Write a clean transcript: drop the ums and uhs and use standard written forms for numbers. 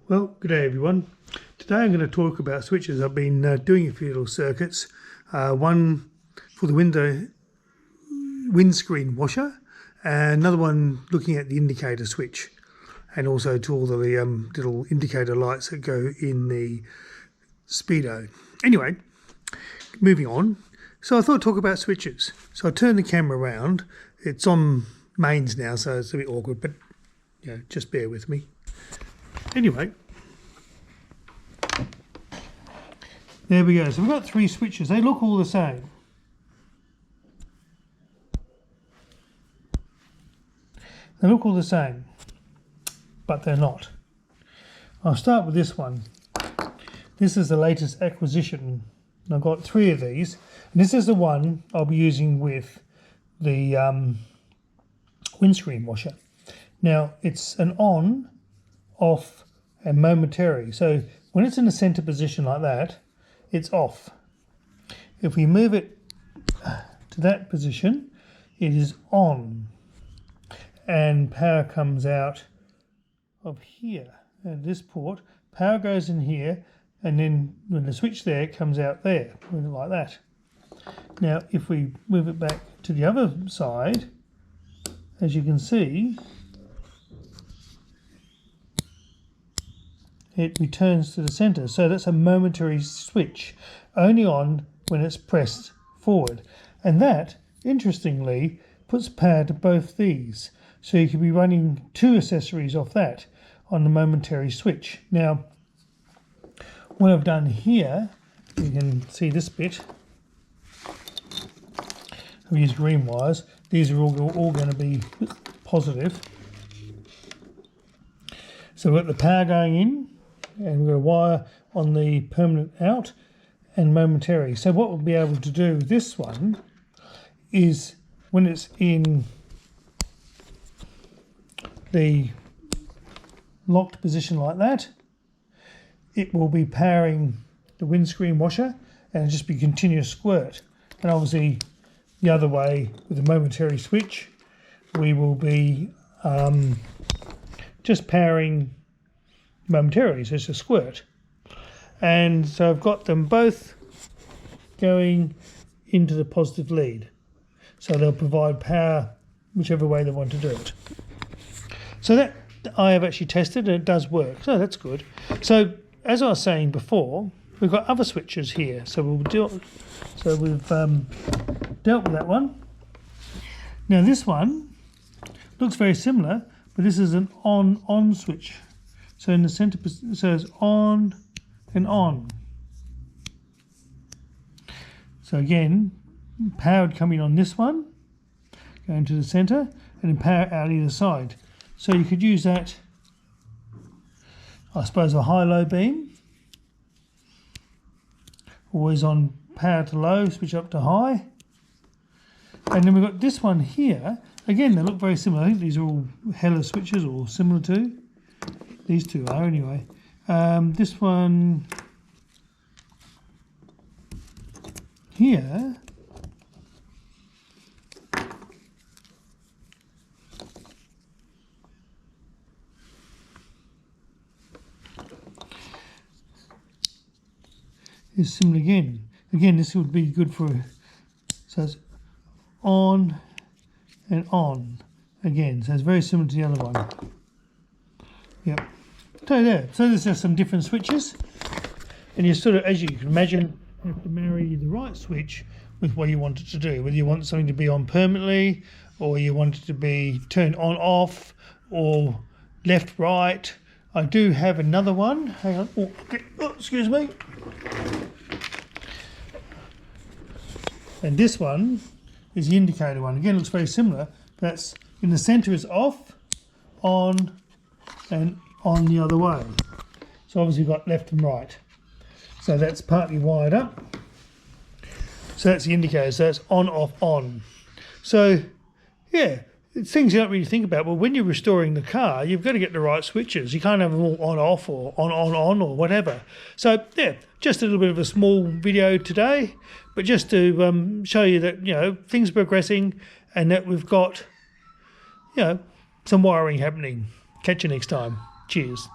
Well, good day everyone. Today I'm going to talk about switches. I've been doing a few little circuits. One for the windscreen washer, and another one looking at the indicator switch, and also to all the little indicator lights that go in the speedo. Anyway, moving on. So I thought I'd talk about switches. So I turned the camera around. It's on mains now, so it's a bit awkward, but just bear with me. Anyway, there we go. So we've got three switches. They look all the same. They look all the same, but they're not. I'll start with this one. This is the latest acquisition. I've got three of these, and this is the one I'll be using with the windscreen washer. Now, it's an on, off, and momentary. So when it's in the center position like that, it's off. If we move it to that position, it is on, and power comes out of here at this port. Power goes in here, and then when the switch there, it comes out there, like that. Now if we move it back to the other side, as you can see, it returns to the center. So that's a momentary switch, only on when it's pressed forward. And that, interestingly, puts power to both these. So you could be running two accessories off that on the momentary switch. Now, what I've done here, you can see this bit. I've used green wires. These are all going to be positive. So we've got the power going in, and we've got a wire on the permanent out and momentary. So what we'll be able to do with this one is, when it's in the locked position like that, it will be powering the windscreen washer, and it'll just be continuous squirt. And obviously the other way, with the momentary switch, we will be just powering momentarily, so it's a squirt. And so I've got them both going into the positive lead, so they'll provide power whichever way they want to do it. So that I have actually tested, and it does work, so that's good. So as I was saying before, we've got other switches here, so we've dealt with that one. Now this one looks very similar, but this is an on switch. So in the center, so it's on and on. So again, power coming on this one, going to the center, and then power out either side. So you could use that, I suppose, a high-low beam. Always on power to low, switch up to high. And then we've got this one here. Again, they look very similar. I think these are all Heller switches, or similar to. These two are anyway. This one here is similar again. Again, this would be good for, so it's on and on again. So it's very similar to the other one. Yep. So there. So there's just some different switches, and you sort of, as you can imagine, have to marry the right switch with what you want it to do. Whether you want something to be on permanently, or you want it to be turned on off, or left right. I do have another one. Hang on. Oh, okay. Oh, excuse me. And this one is the indicator one. Again, it looks very similar. That's in the center is off, on, and on the other way. So obviously you've got left and right. So that's partly wired up. So that's the indicator. So that's on, off, on. So yeah, it's things you don't really think about. But when you're restoring the car, you've got to get the right switches. You can't have them all on, off, or on, or whatever. So yeah, just a little bit of a small video today, but just to show you that things are progressing, and that we've got some wiring happening. Catch you next time. Cheers.